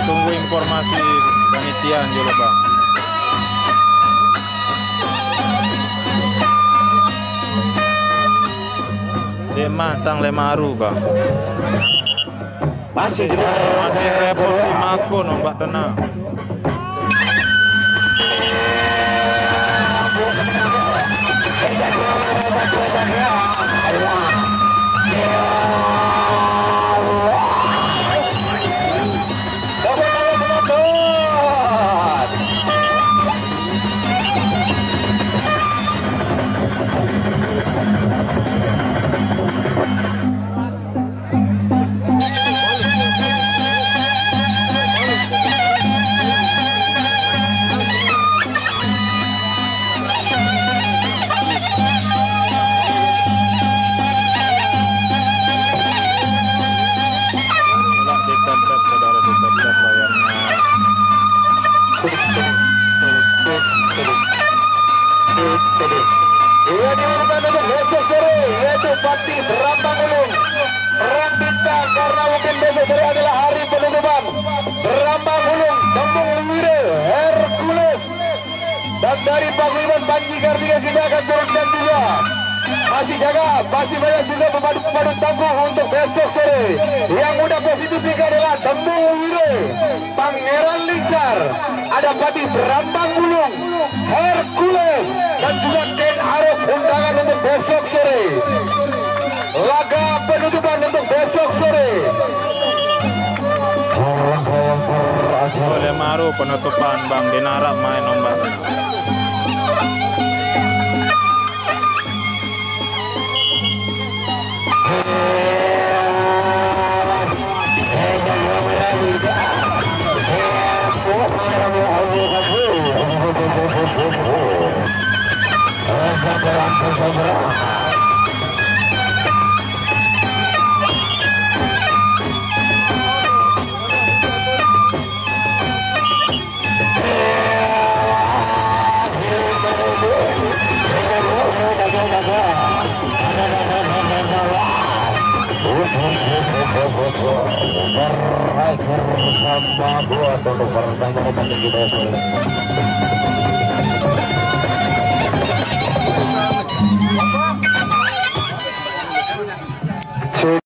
Tunggu informasi panitian dulu bang. Dia masang lemaru bang. Masih repot si Mako nombak tenang. Ia diumumkan untuk besok sore, yaitu Bakti Berambang Ulung Perang Bintang, karena mungkin besok sore adalah hari penutupan Berambang Ulung Tembung Wire Hercules. Dan dari Paguyuban Panji Kartika kita akan turunkan juga, masih banyak juga pemadu tangguh untuk besok sore. Yang muda positif tiga adalah Tembung Wire, Pangeran Lingkar, ada Pati Berambang Ulung, Hercules, dan juga Ken Arok undangan untuk besok sore. Laga penutupan untuk besok sore. Boleh maru penutupan bang, dinarap main ombak. Bersama dua untuk pertandingan kita.